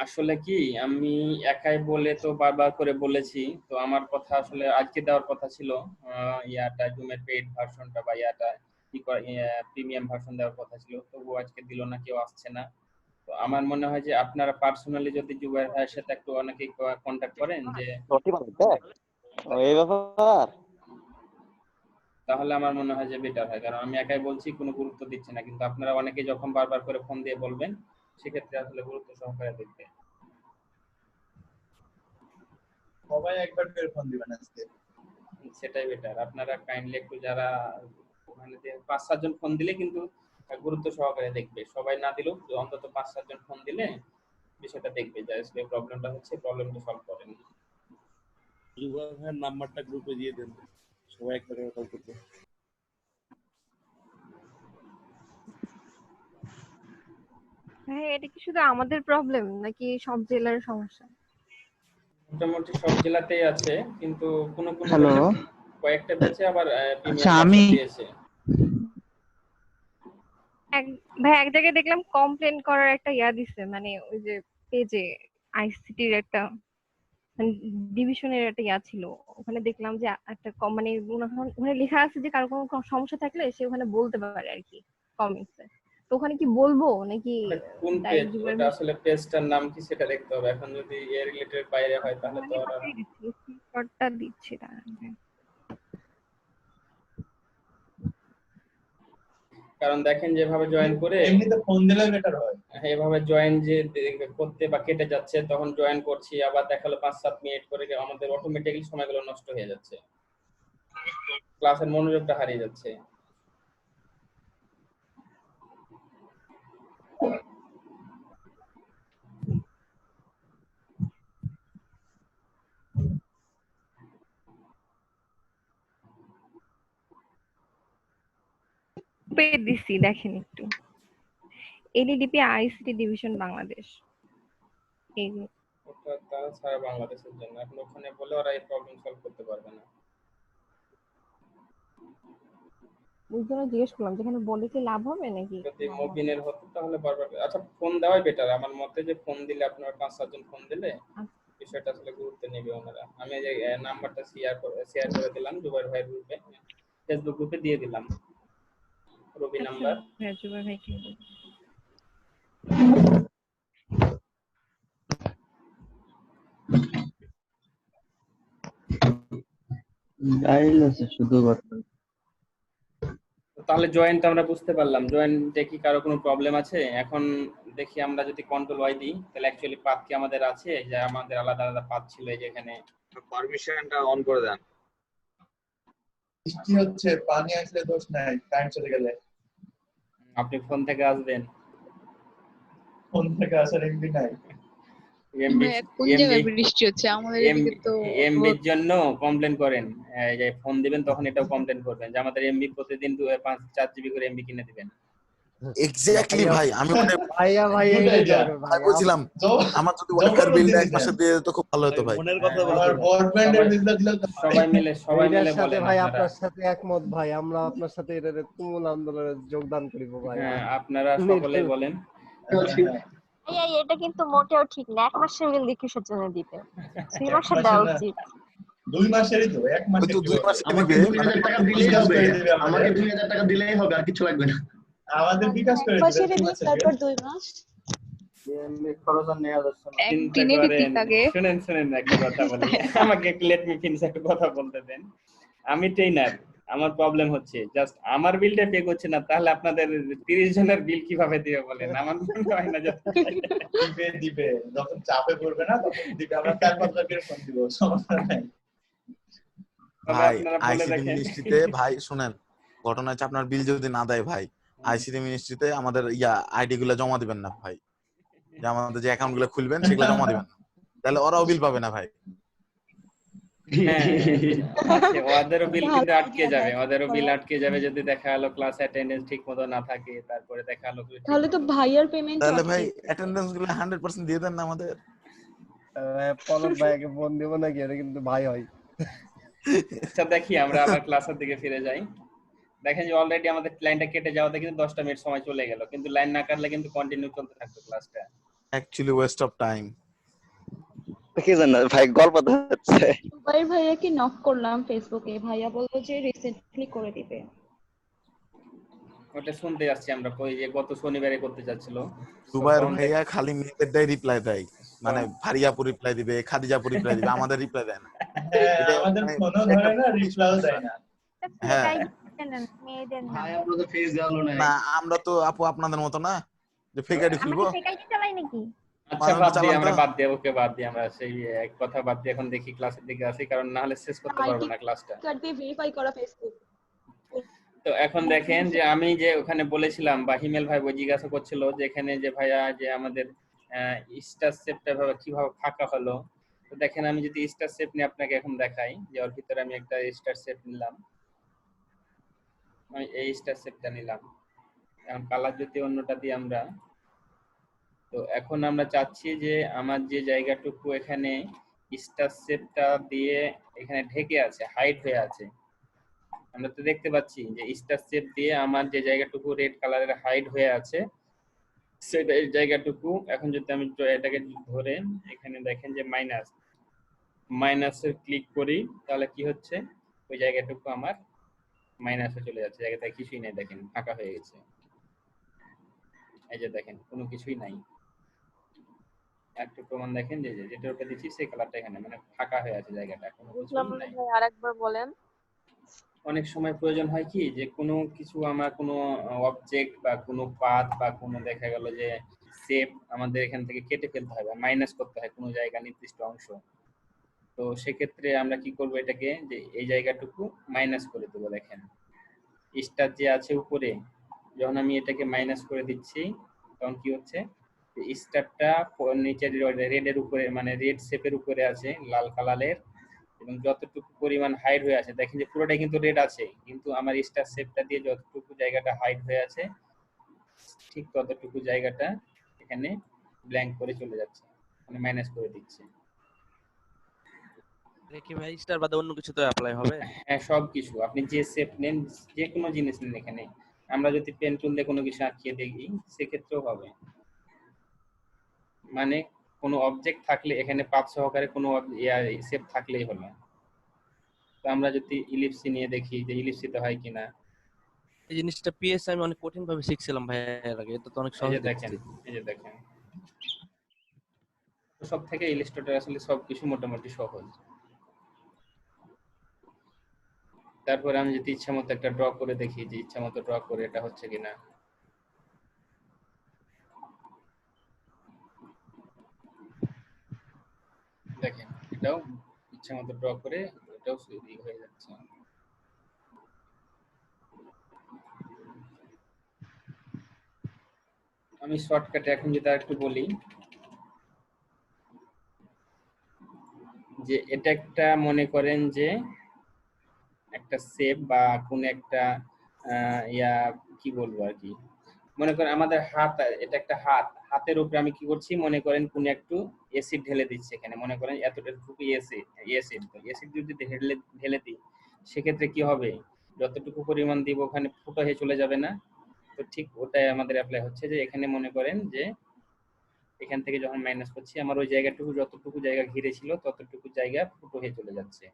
আসলে কি আমি একাই বলে তো বারবার করে বলেছি, তো আমার কথা আসলে আজকে দেওয়ার কথা ছিল। ইয়াটা জুমের পেইড ভার্সনটা বা ইয়াটা কি প্রিমিয়াম ভার্সন দেওয়ার কথা ছিল, তবুও আজকে দিল না, কেউ আসছে না। তো আমার মনে হয় যে আপনারা পার্সোনালি যদি জুবাইর ভাইয়ের সাথে একটু অনেকেই কন্ট্যাক্ট করেন যে এই ব্যাপার, তাহলে আমার মনে হয় যে বেটার হয়। কারণ আমি একাই বলছি, কোনো গুরুত্ব দিচ্ছি না, কিন্তু আপনারা অনেকেই যখন বারবার করে ফোন দিয়ে বলবেন, সেক্ষেত্রে আসলে গুরুত্ব সহকারে দেখবে। সবাই একবার করে ফোন দিবেন আজকে, সেটাই বেটার। আপনারা কাইন্ডলি একটু যারা ওখানে 5-7 জন ফোন দিলে কিন্তু গুরুত্ব সহকারে দেখবে, সবাই না দিলেও অন্তত 5-7 জন ফোন দিলে বিষয়টা দেখবে যে আসলে প্রবলেমটা হচ্ছে, প্রবলেমটা সলভ করেন। জুবাইর নাম্বারটা গ্রুপে দিয়ে দেন, সবাই একবার কল করবে। হ্যাঁ, এটা কি শুধু আমাদের প্রবলেম নাকি সব জেলার সমস্যা? মোটামুটি সব জেলাতেই আছে, কিন্তু কোন কোন হ্যালো, কয়েকটা ব্যাচে আবার আচ্ছা আমি দিয়েছে। ভাই এক জায়গায় দেখলাম কমপ্লেন করার একটা ইয়া দিছে, মানে ওই যে পেজে আইসিটির একটা ডিভিশনের একটা ইয়া ছিল, ওখানে দেখলাম যে একটা মানে ওখানে লেখা আছে যে কারো কোনো সমস্যা থাকলে সে ওখানে বলতে পারে আর কি, কমেন্টসে। তো ওখানে কি বলবো নাকি কোন পেজ? ওটা আসলে পেজটার নাম কি সেটা দেখতে হবে। এখন যদি এর রিলেটেড বাইরে হয় তাহলে তো আর স্ক্রিনশটটা দিচ্ছি দাঁড়ান। কারণ দেখেন যেভাবে জয়েন করে এমনিতে ফোন দিলে বেটার হয়। এভাবে জয়েন যে করতে বা কেটে যাচ্ছে, তখন জয়েন করছি আবার দেখালো 5-7 মিনিট করে, আমাদের অটোমেটিক্যালি সময়গুলো নষ্ট হয়ে যাচ্ছে, ক্লাসের মনোযোগটা হারিয়ে যাচ্ছে। পেজ দিছি দেখেন একটু, এনইডিপি আইসিটি ডিভিশন বাংলাদেশ। এই ওটা তারা সারা বাংলাদেশের জন্য, এখন ওখানে বলে ওরা এই প্রবলেম সলভ করতে পারবে না। ওই জন্য জিজ্ঞেস করলাম যেখানে বলে কি লাভ হবে নাকি। যদি মুবিনের হতো তাহলে বারবার, আচ্ছা ফোন দেওয়াই বেটার আমার মতে, যে ফোন দিলে আপনারা 5-7 জন ফোন দিলে বিষয়টা আসলে গুরুত্ব নেবে ওনারা। আমি এই নাম্বারটা শেয়ার করে দিলাম জুবাইর ভাইয়ের গ্রুপে, ফেসবুক গ্রুপে দিয়ে দিলাম রবি নাম্বার। হ্যাঁ, জুবাইর ভাই কি গাইল আছে শুধু কথা। তাহলে জয়েন্টটা আমরা বুঝতে পারলাম, জয়েন্টে কি কারো কোনো প্রবলেম আছে? এখন দেখি আমরা যদি কন্ট্রোল ওয়াই দিই তাহলে অ্যাকচুয়ালি পাথ কি আমাদের আছে, যে আমাদের আলাদা আলাদা পাথ ছিল এই যেখানে। পারমিশনটা অন করে দেন। বৃষ্টি হচ্ছে, পানি আসলে দোষ নাই, কারেন্ট চলে গেলে। আপনি ফোন থেকে আসবেন, ফোন থেকে আসার এমবি নাই। কোন জায়গায় বৃষ্টি হচ্ছে? আমাদের এদিকে তো এমবির জন্য কমপ্লেন করেন, এই যে ফোন দিবেন তখন এটাও কমপ্লেন করবেন যে আমাদের এমবি প্রতিদিন 4 জিবি করে এমবি কিনে দিবেন। এক্স্যাক্টলি ভাই, আমি মনে ভাইয়া ভাই বলছিলাম আমার যদি ওয়াইফাই বিলটা এক মাসে দিয়ে দিত খুব ভালো হতো ভাই। মনের কথা বলে আর ব্রডব্যান্ডের বিল দিলে সবাই মিলে সাথে বলেন ভাই আপনারা। আপনার সাথে একমত ভাই, আমরা আপনার সাথে এর তুমুল আন্দোলনে যোগদান করিব ভাই। হ্যাঁ, আপনারা সকলেই বলেন। ভাইয়া এটা কিন্তু মোটেও ঠিক না, 1 মাসের বিল দিয়ে কিসের জন্য দিতে? 2 মাসের দেওয়া উচিত। 2 মাসেরই তো, 1 মাসের তো 2 মাস আমাকে 2000 টাকা দিলেই হবে, আমাকে 2000 টাকা দিলেই হবে, আর কিছু লাগবে না। আমাদের বিকাশ করে মাসের দিন তারপর 2 মাস এমবি খরচ আর নেওয়া যাচ্ছে না। একদিনে ঠিক লাগে। শুনেন একটা কথা বলি, আমাকে লেট মি ফিনিশ একটা কথা বলতে দেন। আমি ট্রেনার, আমার প্রবলেম হচ্ছে জাস্ট আমার বিলটা পে করছে না, তাহলে আপনাদের 30 জনের বিল কিভাবে দিবে বলেন? আমার মনে হয় না দিবে, যখন চাপে পড়বে না তখন দিবে। আমরা 4-5 লাখের ফোন দিব, সমস্যা নাই ভাই। আইসিটি মিনিস্ট্রিতে ভাই শুনেন, ঘটনা হচ্ছে আপনার বিল যদি না দেয় ভাই, আইসিটি মিনিস্ট্রিতে আমাদের আইডি গুলো জমা দিবেন না ভাই, যে আমাদের যে অ্যাকাউন্ট গুলো খুলবেন সেগুলো জমা দিবেন না, তাহলে ওরাও বিল পাবে না ভাই। আছে ওদেরও বিল কিন্তু আটকে যাবে, ওদেরও বিল আটকে যাবে যদি দেখা গেল ক্লাস অ্যাটেন্ডেন্স ঠিক মতো না থাকে, তারপরে দেখা গেল তাহলে তো ভাইয়ার পেমেন্ট তাহলে ভাই অ্যাটেন্ডেন্স গুলো 100% দিয়ে দেন না আমাদের। পলক ভাইকে ফোন দিব নাকি, এটা কিন্তু ভাই হয়। আচ্ছা দেখি আমরা আবার ক্লাসের দিকে ফিরে যাই। দেখেন যে অলরেডি আমাদের লাইনটা কেটে যাওয়াতে কিন্তু 10টা মিনিট সময় চলে গেল, কিন্তু লাইন না কাটলে কিন্তু কন্টিনিউ চলতে থাকতো ক্লাসটা। Actually West of time. কি জানো ভাই গল্প হচ্ছে। ভাইয়াকে নক করলাম ফেসবুকে, ভাইয়া বললো যে রিসেন্টলি করে দিবে। ওটা শুনতে যাচ্ছি আমরা, ওই যে গত শনিবারে করতে যাচ্ছিল। দুবাইয়ের ভাইয়া খালি মেয়েদেরটাই রিপ্লাই দেয়, মানে ফারিয়াপুর রিপ্লাই দিবে, খাদিজাপুর রিপ্লাই দিবে, আমাদের রিপ্লাই দেয় না। আমাদের ফোনও ধরে না, রিপ্লাইও দেয় না। হ্যাঁ ভাই আমরা তো ফেস গেল না। না আমরা তো আপু আপনাদের মতো না যে ফেক আইডি খুলবো। আচ্ছা বাদ দিয়ে ওকে বাদ দিয়ে আমরা সেই এক কথা বাদ দিয়ে এখন দেখি ক্লাসের দিকে আসি, কারণ না হলে শেষ করতে পারবো না ক্লাসটা। কার্ড দিয়ে ভেরিফাই করা ফেসবুক। তো এখন দেখেন যে আমি যে ওখানে বলেছিলাম বা হিমেল ভাই জিজ্ঞাসা করছিল যে এখানে যে ভাইয়া যে আমাদের স্টার শেপটা কিভাবে ফাঁকা হলো। তো দেখেন আমি যদি স্টার শেপ নিয়ে আপনাকে এখন দেখাই, যে ওর ভিতরে আমি একটা স্টার শেপ নিলাম, আমি এই স্টার শেপটা নিলাম, এখন কালার যদি অন্যটা দিই আমরা। তো এখন আমরা চাচ্ছি যে আমার যে জায়গাটুকু এখানে স্টার শেপটা দিয়ে এখানে ঢেকে আছে, হাইড হয়ে আছে, আমরা তো দেখতে পাচ্ছি যে স্টার শেপ দিয়ে আমার যে জায়গাটুকু রেড কালারের হাইড হয়ে আছে সেটা এই জায়গাটুকু, এখন যদি আমি এটাকে ধরে এখানে দেখেন যে মাইনাসের ক্লিক করি, তাহলে কি হচ্ছে ওই জায়গাটুকু আমার মাইনাসে চলে যাচ্ছে, জায়গাটা কিছুই নেই, দেখেন ফাঁকা হয়ে গেছে। এই যে দেখেন কোনো কিছুই নাই, একটু প্রমাণ দেখেন যে যেটার উপরে দিচ্ছি সেই কালারটা এখানে মানে ফাঁকা হয়ে আছে জায়গাটা, কোনো কিছুই নাই। আরেকবার বলেন। অনেক সময় প্রয়োজন হয় কি যে কোনো কিছু আমার কোনো অবজেক্ট বা কোনো পাথ বা কোনো দেখা গেল যে শেপ আমাদের এখান থেকে কেটে ফেলতে হয় বা মাইনাস করতে হয় কোনো জায়গা নির্দিষ্ট অংশ। তো সেক্ষেত্রে আমরা কি করব, এটাকে যে এই জায়গাটুকু মাইনাস করে দেবো। দেখেন স্টার যে আছে উপরে, যখন আমি এটাকে মাইনাস করে দিচ্ছি তখন কি হচ্ছে, স্টারটা নিচের রেডের উপরে মানে রেড শেপের উপরে আছে লাল কালারের, এবং যতটুকু পরিমাণ হাইড হয়ে আছে দেখেন যে পুরোটাই কিন্তু রেড আছে, কিন্তু আমার স্টার শেপটা দিয়ে যতটুকু জায়গাটা হাইড হয়ে আছে ঠিক ততটুকু জায়গাটা এখানে ব্ল্যাঙ্ক করে চলে যাচ্ছে, মানে মাইনাস করে দিচ্ছে। দেখি ভাই স্টার বাদে অন্য কিছু তো অ্যাপ্লাই হবে? হ্যাঁ সব কিছু, আপনি যে শেপ নেন যে কোনো জিনিস নেন এখানে, আমরা যদি পেন টুল দিয়ে কোনো কিছু আঁকিয়ে দেখি সেক্ষেত্রেও হবে, মানে কোনো অবজেক্ট থাকলে এখানে পাত সহকারে কোনো শেপ থাকলেই হলো। তো আমরা যদি ইলিপসি নিয়ে দেখি যে ইলিপসিতে হয় কিনা। এই জিনিসটা পিএস আমি অনেক কঠিন ভাবে শিখছিলাম ভাই এর আগে, এটা তো অনেক সহজ দেখেন, এই যে দেখেন সব থেকে ইলাস্ট্রেটর আসলে সবকিছু মোটামুটি সহজ। তারপরে আমি যদি ইচ্ছা মতো একটা ড্র করে দেখি যে ইচ্ছা মতো ড্র করে এটা হচ্ছে কিনা। দেখেন এটাও ইচ্ছা মতো ড্র করে এটাও হয়ে যাচ্ছে। আমি শর্টকাটে এখন যদি একটু বলি যে এটা একটা মনে করেন যে একটা শেপ বা কোন একটা কি বলবো আর কি, মনে করেন আমাদের হাত, এটা একটা হাতের উপরে আমি কি করছি, মনে করেন কোন একটু অ্যাসিড ঢেলে দিচ্ছি এখানে, মনে করেন এতটুকু অ্যাসিড যদি ঢেলে দিই সেক্ষেত্রে কি হবে, যতটুকু পরিমাণ দিব ওখানে ফুটো হয়ে চলে যাবে না। তো ঠিক ওটাই আমাদের অ্যাপ্লাই হচ্ছে যে এখানে মনে করেন যে এখান থেকে যখন মাইনাস করছি আমার ওই জায়গাটুকু যতটুকু জায়গা ঘিরে ছিল ততটুকু জায়গা ফুটো হয়ে চলে যাচ্ছে।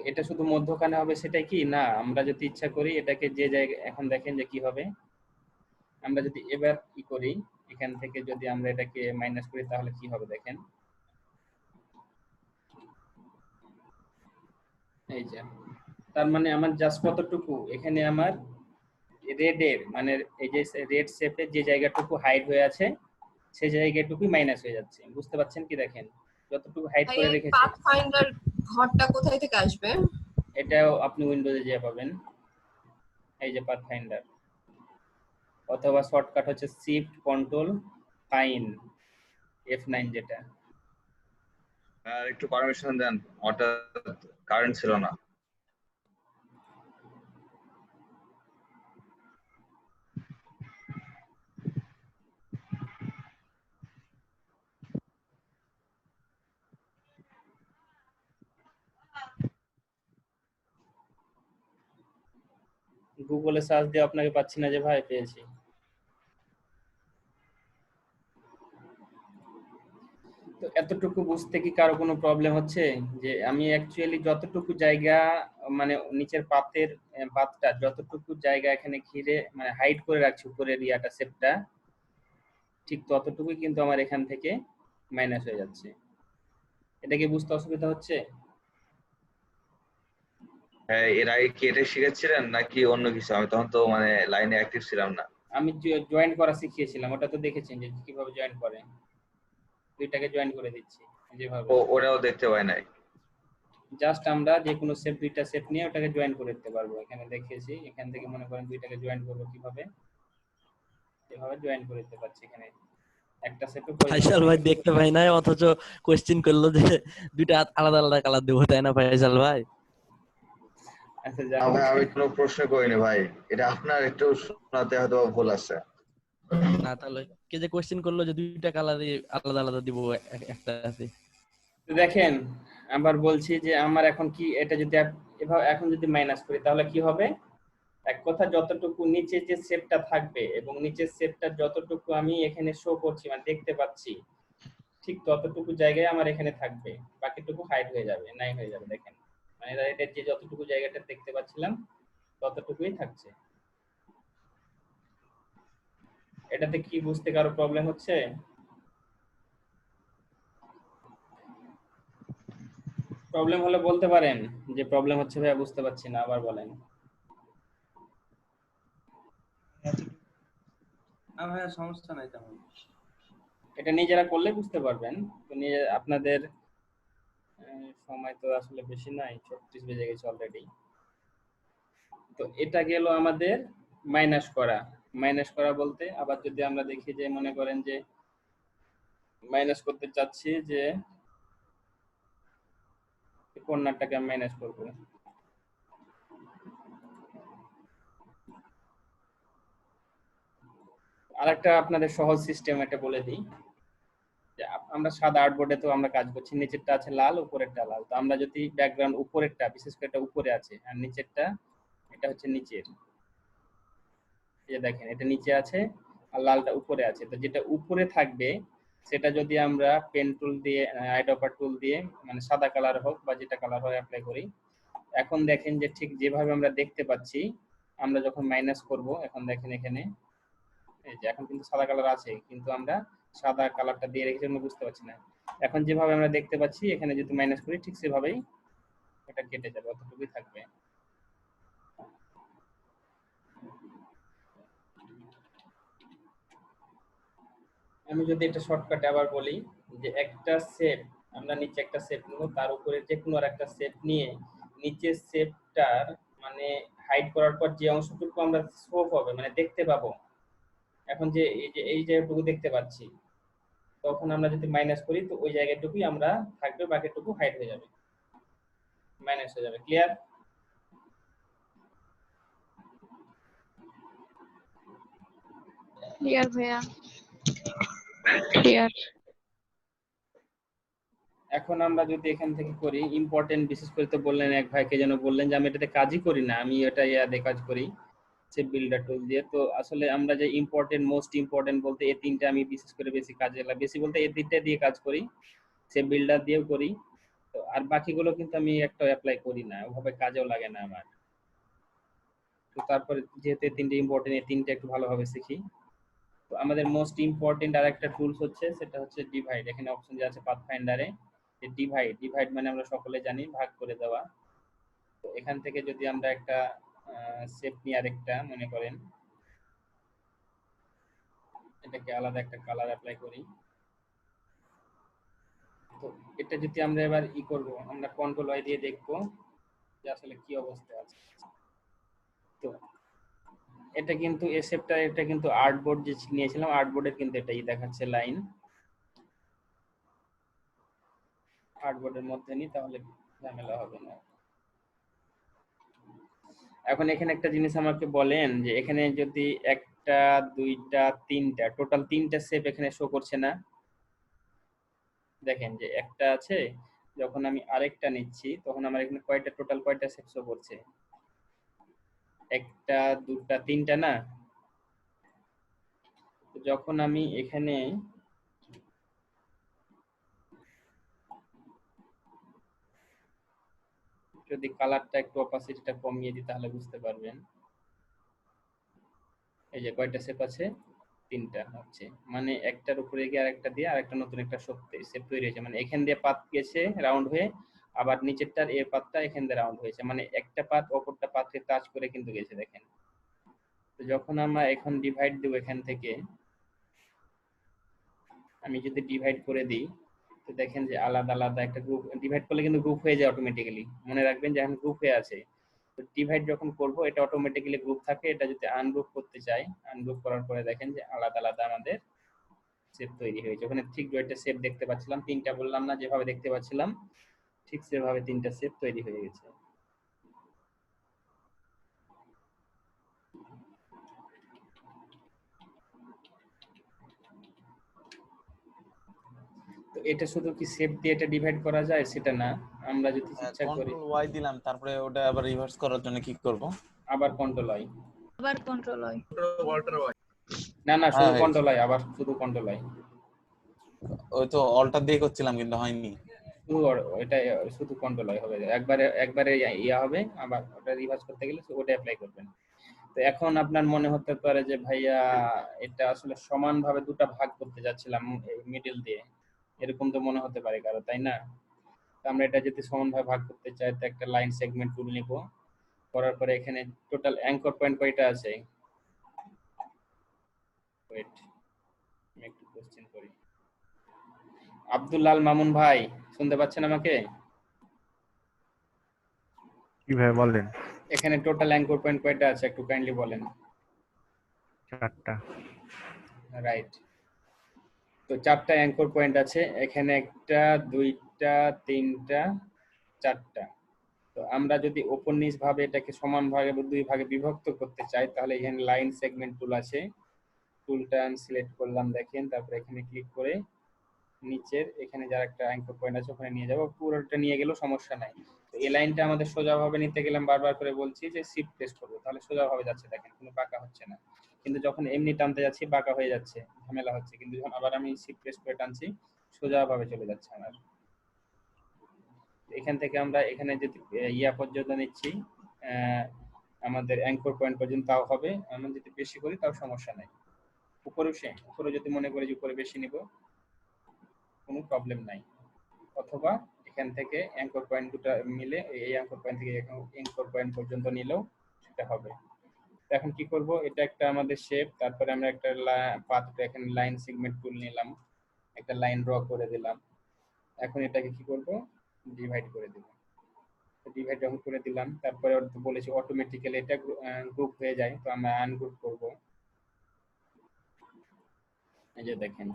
এটা শুধু মধ্যখানে হবে সেটাই কি না, আমরা যদি ইচ্ছা করি এটাকে যে জায়গায়, এখন দেখেন যে কি হবে, আমরা যদি এবার কি করি এখান থেকে যদি আমরা এটাকে মাইনাস করি তাহলে কি হবে দেখেন, এই যে তার মানে আমার জাস্ট কতটুকু এখানে আমার রেডের মানে এই যে রেড শেপের যে জায়গাটুকু হাইড হয়ে আছে সেই জায়গাটুকু মাইনাস হয়ে যাচ্ছে, বুঝতে পারছেন কি? দেখেন যতটুকু হাইড করে রেখেছি। পাথফাইন্ডার ঘরটা কোথায় থেকে আসবে? এটাও আপনি উইন্ডোজে যা পাবেন, এই যে পাথফাইন্ডার, অথবা শর্টকাট হচ্ছে শিফট কন্ট্রোল ফাইন F9 যেটা। আর একটু পারমিশন দেন, হঠাৎ কারেন্ট ছিল না। গুগলে সার্চ দিয়ে আপনাকে পাচ্ছি না যে ভাই, পেয়েছি। তো এতটুকু বুঝতে কি কারো কোনো প্রবলেম হচ্ছে? যে আমি অ্যাকচুয়ালি যতটুকু জায়গা মানে নিচের পাতটা যতটুকু জায়গা এখানে ঘিরে মানে হাইড করে রাখছি উপরের ইয়াটা শেপটা, ঠিক ততটুকুই কিন্তু আমার এখান থেকে মাইনাস হয়ে যাচ্ছে। এটা কি বুঝতে অসুবিধা হচ্ছে? হ্যাঁ, এর আগে কি এটা শিখেছিলেন নাকি অন্য কিছু? আমি তখন তো মানে লাইনে অ্যাক্টিভ ছিলাম না। আমি জয়েন করা শিখিয়েছিলাম, ওটা তো দেখেছেন যে কিভাবে জয়েন করে। দুইটাকে জয়েন করে দিচ্ছি যেভাবে। ওটাও দেখতে পাই নাই। জাস্ট আমরা যে কোনো শেপ, দুইটা শেপ নিয়ে ওটাকে জয়েন করে দিতে পারবো। এখানে দেখিয়েছি, এখান থেকে মনে করেন দুইটাকে জয়েন করবো কিভাবে, এভাবে জয়েন করে দিতে পারছি। এখানে একটা শেপে ফাইসাল ভাই দেখতে পাই নাই, অথচ কোশ্চেন করলো যে দুইটা আলাদা আলাদা কালার দেবো, তাই না ফাইসাল ভাই? আচ্ছা ভাই আমি কোনো প্রশ্ন করিনি ভাই, এটা আপনার একটু শোনাতে হয়তো ভুল আছে। না তাহলে কে যে কোশ্চেন করলো যে দুইটা কালার আলাদা আলাদা দিব, একটা আছে। দেখেন আবার বলছি যে আমার এখন কি, এটা যদি এভাবে এখন যদি মাইনাস করি তাহলে কি হবে? এক কথা যতটুকু নিচে যে শেপটা থাকবে এবং নিচের শেপটা যতটুকু আমি এখানে শো করছি মানে দেখতে পাচ্ছি, ঠিক ততটুকু জায়গায় আমার এখানে থাকবে, বাকিটুকু হাইড হয়ে যাবে, নাই হয়ে যাবে। দেখেন মানে এটা যে যতটুকু জায়গাটা দেখতে পাচ্ছিলাম ততটুকুই থাকছে। এটাতে কি বুঝতে কারো প্রবলেম হচ্ছে? প্রবলেম হলে বলতে পারেন যে প্রবলেম হচ্ছে ভাইয়া, বুঝতে পারছি না, আবার বলেন। না ভাইয়া সমস্যা নাই তেমন। এটা নিজেরা করলে বুঝতে পারবেন। তো নিজে আপনাদের সময় তো আসলে বেশি নাই, 36 বেজে গেছে অলরেডি। তো এটা গেল আমাদের মাইনাস করা। মাইনাস করা বলতে আবার যদি আমরা দেখি যে মনে করেন যে মাইনাস করতে চাচ্ছি যে কর্নারটাকে আমি মাইনাস করবো। আরেকটা আপনাদের সহজ সিস্টেম এটা বলে দিই যে আমরা সাদা আর্টবোর্ডে তো আমরা কাজ করছি, নিচেরটা আছে লাল, উপরেরটা লাল। তো আমরা যদি ব্যাকগ্রাউন্ড উপরেরটা, বিশেষ করে এটা উপরে আছে আর নিচেরটা, এটা হচ্ছে নিচের, এই যে দেখেন এটা নিচে আছে আর লালটা উপরে আছে। তো যেটা উপরে থাকবে সেটা যদি আমরা পেন টুল দিয়ে, আইড্রপার টুল দিয়ে মানে সাদা কালার হোক বা যেটা কালার হয় অ্যাপ্লাই করি, এখন দেখেন যে ঠিক যেভাবে আমরা দেখতে পাচ্ছি, আমরা যখন মাইনাস করব, এখন দেখেন এখানে এই যে এখন কিন্তু সাদা কালার আছে, কিন্তু আমরা সাদা কালারটা দিয়ে রেখেছি আমরা বুঝতে পারছি না। এখন যেভাবে আমরা দেখতে পাচ্ছি এখানে যদি মাইনাস করি ঠিক সেভাবেই এটা কেটে যাবে, অতটুকুই থাকবে। আমি যদি এটা শর্টকাটে আবার বলি যে একটা শেপ, আমরা নিচে একটা শেপ নেব, তার উপরে যে কোনো আর একটা শেপ নিয়ে নিচের শেপটার মানে হাইড করার পর যে অংশটুকু আমরা শো হবে মানে দেখতে পাবো, এখন যে এই জায়গাটুকু দেখতে পাচ্ছি, তখন আমরা যদি মাইনাস করি তো ওই জায়গাটুকুই আমরা থাকবে, বাকিটুকু হাইড হয়ে যাবে, মাইনাস হয়ে যাবে। ক্লিয়ার? ক্লিয়ার ভাইয়া, ক্লিয়ার। এখন আমরা যদি এখান থেকে করি ইম্পর্টেন্ট, বিশেষ করে তো বললেন এক ভাইকে যেন বললেন যে আমি এটাতে কাজই করি না, আমি এটা ইয়াতে কাজ করি সে বিল্ডার টুল দিয়ে। তো আসলে আমরা যে ইম্পর্টেন্ট, মোস্ট ইম্পর্টেন্ট বলতে এই তিনটা আমি বিশেষ করে বেশি কাজে লাগে, বেশি বলতে এই তিনটা দিয়ে কাজ করি, সে বিল্ডার দিয়েও করি। তো আর বাকিগুলো কিন্তু আমি একটা অ্যাপ্লাই করি না, ওভাবে কাজেও লাগে না আমার। তো তারপরে যেহেতু এই তিনটে ইম্পর্টেন্ট, এই তিনটা একটু ভালোভাবে শিখি। তো আমাদের মোস্ট ইম্পর্টেন্ট আর একটা টুলস হচ্ছে, সেটা হচ্ছে ডিভাইড। এখানে অপশন যে আছে পাথফাইন্ডারে, যে ডিভাইড মানে আমরা সকলে জানি ভাগ করে দেওয়া। তো এখান থেকে যদি আমরা একটা শেপ নিয়ে আরেকটা মনে করেন এটাকে আলাদা একটা কালার অ্যাপ্লাই করি, তো এটা যদি আমরা এবার করব, আমরা কন্ট্রোল ওয়াই দিয়ে দেখবো যে আসলে কি অবস্থা আছে। তো এটা কিন্তু এই শেপটা, এটা কিন্তু আর্টবোর্ড যে নিয়েছিলাম, আর্টবোর্ডের কিন্তু এটাই দেখাচ্ছে লাইন। আর্টবোর্ডের মধ্যে নিই, তাহলে ঝামেলা হবে না। এখন এখানে একটা জিনিস আমাকে বলেন যে এখানে যদি একটা, দুইটা, তিনটা, টোটাল তিনটা শেপ এখানে শো করছে না? দেখেন যে একটা আছে, যখন আমি আরেকটা নিচ্ছি তখন আমার এখানে কয়টা, টোটাল কয়টা শেপ শো করছে? একটা, দুটা, তিনটা না? যখন আমি এখানে যদি কালারটা একটু অপাসিটিটা কমিয়ে দিই তাহলে বুঝতে পারবেন। এই যে কয়টা শেপ আছে? তিনটা হচ্ছে, মানে একটার উপরে গিয়ে আরেকটা দিয়ে আরেকটা নতুন একটা শেপ তৈরি হয়েছে। মানে এখান দিয়ে পাত গেছে রাউন্ড হয়ে, আবার নিচেরটার এর পাতটা এখান দিয়ে রাউন্ড হয়েছে, মানে একটা পাত অপরটা পাতকে টাচ করে কিন্তু গেছে। দেখেন, তো যখন আমরা এখন ডিভাইড দেব এখান থেকে, আমি যদি ডিভাইড করে দিই তো দেখেন যে আলাদা আলাদা একটা গ্রুপ, ডিভাইড করলে কিন্তু গ্রুপ হয়ে যায় অটোমেটিক্যালি। মনে রাখবেন যে এখন গ্রুপ হয়ে আছে, তো ডিভাইড যখন করব এটা অটোমেটিক্যালি গ্রুপ থাকে। এটা যদি আনগ্রুপ করতে চাই, আনগ্রুপ করার পরে দেখেন যে আলাদা আলাদা আমাদের শেপ তৈরি হয়েছে। ওখানে ঠিক দুইটা শেপ দেখতে পাচ্ছিলাম, তিনটা বললাম না, যেভাবে দেখতে পাচ্ছিলাম ঠিক সেভাবে তিনটা শেপ তৈরি হয়ে গেছে। তো এটা শুধু কি শেপ দিয়ে এটা ডিভাইড করা যায় সেটা না, আমরা যদি ইচ্ছা করি কন্ট্রোল ওয়াই দিলাম, তারপরে ওটা আবার রিভার্স করার জন্য কি করব? আবার কন্ট্রোল আই। আবার কন্ট্রোল হয়। না না, শুধু কন্ট্রোল আই, আবার শুধু কন্ট্রোল আই। ওই তো অল্টার দিয়ে করছিলাম কিন্তু হয়নি। শুধু এটা শুধু কন্ট্রোল আই হবে, একবারে ইয়া হবে, আবার ওটা রিভার্স করতে গেলে ওটা অ্যাপ্লাই করবেন। তো এখন আপনার মনে হতে পারে যে ভাইয়া এটা আসলে সমানভাবে দুটো ভাগ করতে যাচ্ছিলাম মিডল দিয়ে, এরকম তো মনে হতে পারে কারো, তাই না? তো আমরা এটা যদি সমানভাবে ভাগ করতে চাই তো একটা লাইন সেগমেন্ট টুল নিব, করার পরে এখানে টোটাল অ্যাঙ্কর পয়েন্ট কয়টা আছে? ওয়েট, আমি একটু কোশ্চেন করি। আব্দুল্লাল মামুন ভাই, শুনতে পাচ্ছেন আমাকে? কি ভাই বলেন। এখানে টোটাল অ্যাঙ্কর পয়েন্ট কয়টা আছে একটু কাইন্ডলি বলেন। 4টা। রাইট, তো 4টা অ্যাঙ্কর পয়েন্ট আছে এখানে, একটা, দুইটা, তিনটা, 4টা। তো আমরা যদি ওপর নিচ ভাবে এটাকে সমান ভাগে দুই ভাগে বিভক্ত করতে চাই তাহলে এখানে লাইন সেগমেন্ট টুল আছে, টুলটা আমি সিলেক্ট করলাম, দেখেন, তারপরে এখানে ক্লিক করে নিচের এখানে যার একটা অ্যাঙ্কর পয়েন্ট আছে ওখানে নিয়ে যাব, পুরোটা নিয়ে গেলেও সমস্যা নাই। তো এই লাইনটা আমাদের সোজাভাবে নিতে গেলাম, বারবার করে বলছি যে শিফট প্রেস করব, তাহলে সোজাভাবে যাচ্ছে, দেখেন কোনো বাঁকা হচ্ছে না। কিন্তু যখন এমনি টানতে যাচ্ছি বাঁকা হয়ে যাচ্ছে, ঝামেলা হচ্ছে। কিন্তু যখন আবার আমি শিফট প্রেস করে টানছি সোজাভাবে চলে যাচ্ছে আমার। এখান থেকে আমরা এখানে যদি ইয়া পর্যন্ত নিচ্ছি, আমাদের অ্যাঙ্কর পয়েন্ট পর্যন্ত, তাও হবে। আমরা যদি বেশি করি তাও সমস্যা নাই। উপরে যদি মনে করি যে উপরে বেশি নিব কোনো প্রবলেম নাই, অথবা এখান থেকে অ্যাঙ্কর পয়েন্ট দুটো মিলে এই অ্যাঙ্কর পয়েন্ট থেকে অ্যাঙ্কর পয়েন্ট পর্যন্ত নিলেও সেটা হবে। তো এখন কি করব, এটা একটা আমাদের শেপ, তারপরে আমরা একটা পাথ, এখানে লাইন সেগমেন্ট টুল নিলাম, একটা লাইন ড্র করে দিলাম। এখন এটাকে কি করব, ডিভাইড করে দেব। ডিভাইড যখন করে দিলাম তারপরে বলেছি অটোমেটিক্যালি এটা গ্রুপ হয়ে যায়, তো আমরা আনগ্রুপ করব। এই যে দেখেন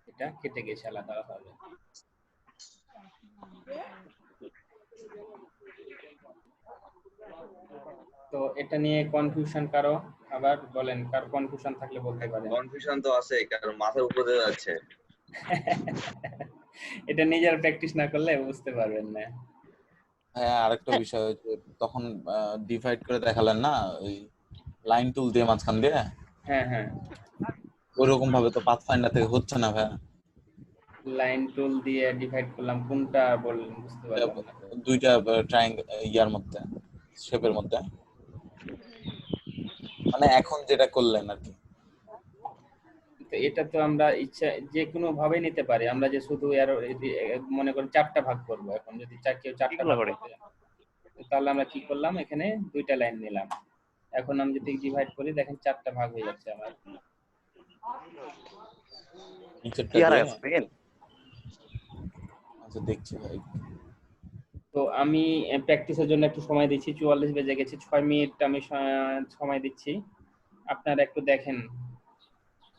এটা কেটে গেছে আলাদা আলাদা। তো এটা নিয়ে কনফিউশন কারো আবার বলেন, কার কনফিউশন থাকলে বলতে পারেন। কনফিউশন তো আছে, কারণ মাথার উপরে যাচ্ছে। এটা নিজের প্র্যাকটিস না করলে বুঝতে পারবেন না। হ্যাঁ, আরেকটা বিষয় হচ্ছে তখন ডিভাইড করে দেখালেন না ওই লাইন টুল দিয়ে মাঝখান দিয়ে। হ্যাঁ হ্যাঁ, ওইরকম ভাবে তো পাথফাইন্ডার থেকে হচ্ছে না ভাই। লাইন টুল দিয়ে ডিভাইড করলাম, কোনটা বললেন বুঝতে পারলাম না। দুইটা ট্রায়াঙ্গেল ইয়ার মধ্যে, শেপের মধ্যে, মানে এখন যেটা করলেন আর কি। তো এটা তো আমরা ইচ্ছা যে কোনো ভাবে নিতে পারি, আমরা যে শুধু মনে করি 4টা ভাগ করব, এখন যদি কেউ 4টা ভাগ করতে চায় তাহলে আমরা কি করলাম, এখানে দুইটা লাইন নিলাম। এখন আমি যদি ডিভাইড করি দেখেন 4টা ভাগ হয়ে যাচ্ছে আমার। আচ্ছা দেখছি ভাই। তো আমি প্র্যাকটিসের জন্য একটু সময় দিচ্ছি, 44 বেজে গেছে, 6 মিনিট আমি সময় দিচ্ছি। আপনারা একটু দেখেন,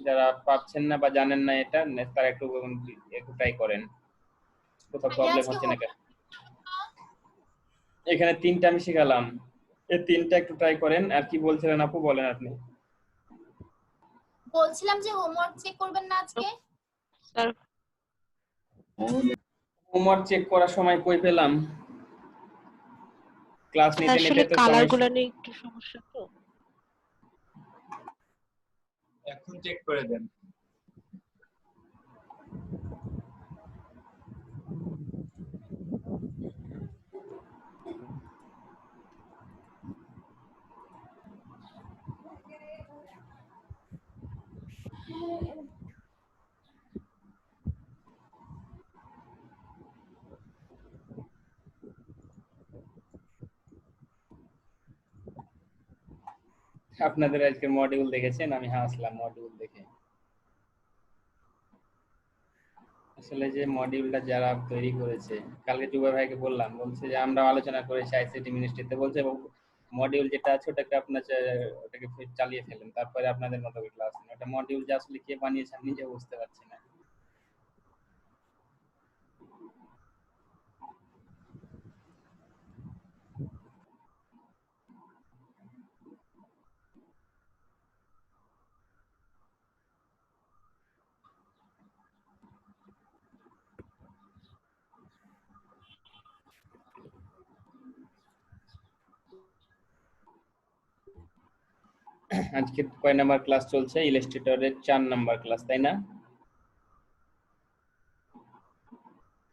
যারা পাচ্ছেন না বা জানেন না এটা, তারা একটু ট্রাই করেন। কোথাও প্রবলেম হচ্ছে নাকি? এখানে 3টা আমি শিখালাম, এই 3টা একটু ট্রাই করেন। আর কি বলছিলেন আপু, বলেন আপনি। বলছিলাম যে হোমওয়ার্ক চেক করবেন না আজকে? স্যার হোমওয়ার্ক চেক করার সময় কই পেলাম, ক্লাস নিতে নিতে আসলে তো কালার সময়। গুলো নিয়ে একটু সমস্যা তো। এখন চেক করে দেন। আপনাদের আজকে মডিউল দেখেছেন? আমি হাসলাম মডিউল দেখে। আসলে যে মডিউলটা যারা তৈরি করেছে, কালকে জুবাই ভাইকে বললাম, বলছে যে আমরা আলোচনা করেছি আইসিটি মিনিস্ট্রিতে, বলছে মডিউল যেটা আছে ওটাকে আপনার ওটাকে চালিয়ে ফেলেন, তারপরে আপনাদের মতো ক্লাস নেন। ওটা মডিউল যে আসলে কে বানিয়েছে আমি নিজে বুঝতে পারছি না। আজকে কয় নাম্বার ক্লাস চলছে? ইলাস্ট্রেটরের 4 নাম্বার ক্লাস, তাই না?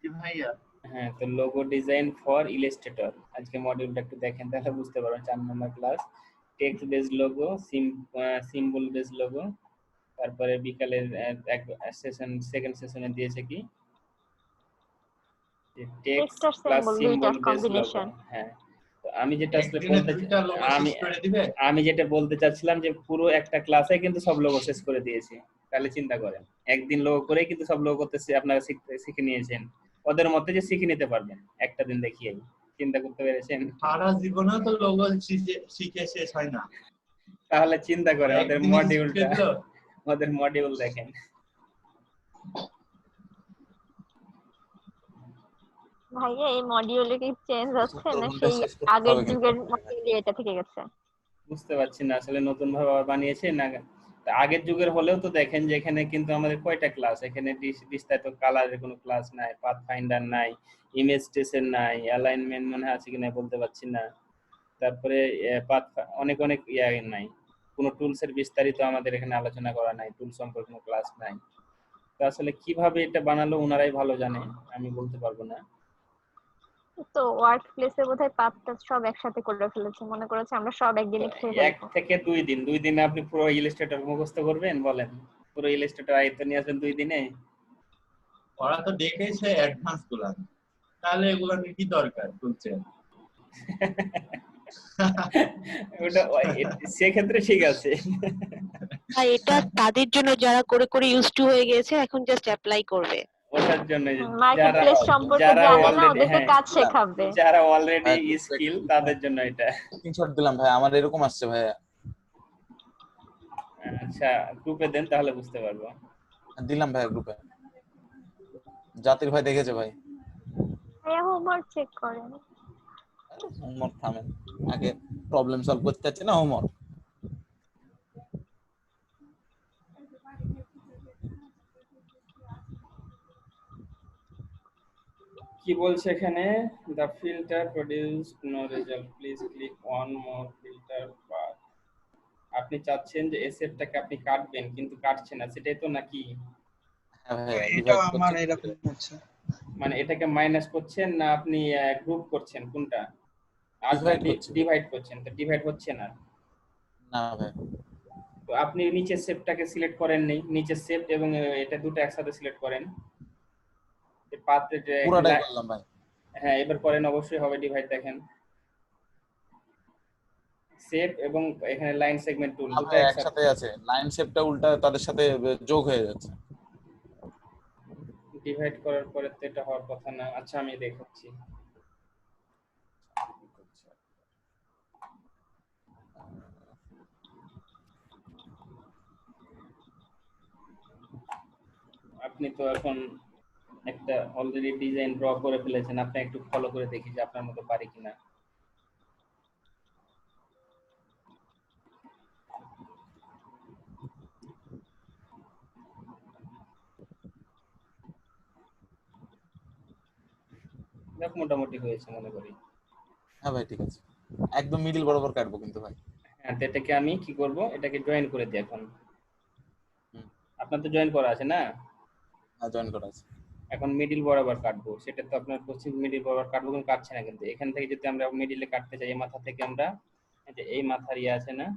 ভাইয়া হ্যাঁ, তো লোগো ডিজাইন ফর ইলাস্ট্রেটর আজকে মডিউলটা একটু দেখেন, তাহলে বুঝতে পারবেন। 4 number class, text base logo, symbol base logo. তারপরে বিকালের এক সেশন, সেকেন্ড সেশনে দিয়েছে কি টেক্সট টেক্সট আর প্লাস সিম্বল সিম্বল দুইটার বেস লোগো। কম্বিনেশন। হ্যাঁ, তো আমি যেটা আসলে একদিনে বলতে দুইটা লোগো আমি শেষ করে দিবে? আমি যেটা বলতে চাচ্ছিলাম যে পুরো একটা ক্লাসে কিন্তু সব লোগো শেষ করে দিয়েছি। তাহলে চিন্তা করেন, একদিন লোগো করে কিন্তু সব লোগো করতে আপনারা শিখে নিয়েছেন। ওদের মধ্যে যে শিখে নিতে পারবেন একটা দিন দেখিয়ে, চিন্তা করতে পেরেছেন? সারা জীবনে তো লোগো শিখে শেষ হয় না। তাহলে চিন্তা করেন ওদের একদিনে শিখে মডিউলটা, দিলো। ওদের মডিউল দেখেন। ভাইয়া এই মডিউলে কি চেঞ্জ হচ্ছে না 70 ঘন্টা সেই শেষ করতে আগের হবে কিন্তু। যুগের মডিউলে এটা থেকে গেছে? বুঝতে পারছি না আসলে নতুন ভাবে আবার বানিয়েছে না। তা আগের যুগের হলেও তো দেখেন যে এখানে কিন্তু আমাদের কয়টা ক্লাস, এখানে বিস্তারিত কালারের কোনো ক্লাস নাই, পাথ ফাইন্ডার নাই, ইমেজ ট্রেসের নাই, অ্যালাইনমেন্ট মনে আছে কিনা বলতে পারছি না। তারপরে পাথ অনেক অনেক নাই, কোনো টুলসের বিস্তারিত আমাদের এখানে আলোচনা করা নাই, টুল সম্পর্কে কোনো ক্লাস নাই। তো আসলে কিভাবে এটা বানালো ওনারাই ভালো জানে, আমি বলতে পারবো না। তো ওয়ার্ক প্লেসে বোধহয় পাঁচটা সব একসাথে করে ফেলেছে, মনে করেছে আমরা সব একদিনে খেয়ে 1 ফেলবো। থেকে 2 দিন, 2 দিনে আপনি পুরো ইলাস্ট্রেটর মুখস্থ করবেন? বলেন, পুরো ইলাস্ট্রেটর আয়ত্ত নিয়ে আসবেন 2 দিনে? ওরা তো দেখেছে অ্যাডভান্স গুলা, তাহলে এগুলো নিয়ে কি দরকার বলছে? ওটা সেক্ষেত্রে ঠিক আছে। আর এটা তাদের জন্য যারা করে করে ইউজ টু হয়ে গেছে, এখন জাস্ট অ্যাপ্লাই করবে। ওটার জন্য যারা মার্কেটপ্লেস সম্পর্কে যারা জানে না, অলরেডি, ওদেরকে হ্যাঁ, কাজ শেখাবে। যারা অলরেডি ভাই স্কিল তাদের জন্য এটা। স্ক্রিনশট দিলাম ভাই, আমার এরকম আসছে ভাইয়া। আচ্ছা, গ্রুপে দেন তাহলে বুঝতে পারবো। দিলাম ভাই গ্রুপে। জাতির ভাই দেখেছে ভাই। ভাইয়া হোমওয়ার্ক চেক করেন। হোমওয়ার্ক থামেন, আগে প্রবলেম সলভ করতে চাচ্ছি না হোমওয়ার্ক। কি বলছে এখানে? the filter produced no result, please click on more filter path। আপনি চাচ্ছেন যে এসএফটাকে আপনি কাটবেন কিন্তু কাটছে না, সেটাই তো নাকি? হ্যাঁ ভাই, এটা ডিভাইড আমার করছি। এরকম হচ্ছে। মানে এটাকে মাইনাস করছেন না আপনি গ্রুপ করছেন, কোনটা? আর ডিভাইড করছি। ডিভাইড করছেন, তো ডিভাইড হচ্ছে না। না ভাই, তো আপনি নিচের শেপটাকে সিলেক্ট করেন নেই, নিচের শেপ এবং এটা দুটো একসাথে সিলেক্ট করেন, পাথে পুরাটাই করলাম ভাই। হ্যাঁ, এবার করেন, অবশ্যই হবে ডিভাইড। দেখেন শেপ এবং এখানে লাইন সেগমেন্ট টুল দুটো একসাথে আছে, লাইন শেপটা উল্টা তাদের সাথে যোগ হয়ে যাচ্ছে। ডিভাইড করার পরে তো এটা হওয়ার কথা না। আচ্ছা, আমি দেখাচ্ছি। আপনি তো এখন একটা অলরেডি ডিজাইন ড্র করে ফেলেছেন, আপনি একটু ফলো করে দেখি যে আপনার মতো পারি কিনা। দেখ মোটামুটি হয়েছে মনে করি। হ্যাঁ ভাই ঠিক আছে, একদম মিডল বরাবর কাটবো কিন্তু ভাই। হ্যাঁ, তো এটাকে আমি কি করব, এটাকে জয়েন করে দিই এখন। আপনার তো জয়েন করা আছে না? হ্যাঁ জয়েন করা আছে। এখন মিডল বরাবর কাটবো, সেটা তো আপনার পশ্চিম মিডল বরাবর কাটবো, কিন্তু কাটছে না। কিন্তু এখান থেকে যদি আমরা মিডলে কাটতে চাই, এই মাথা থেকে আমরা এই মাথার ইয়ে আছে না,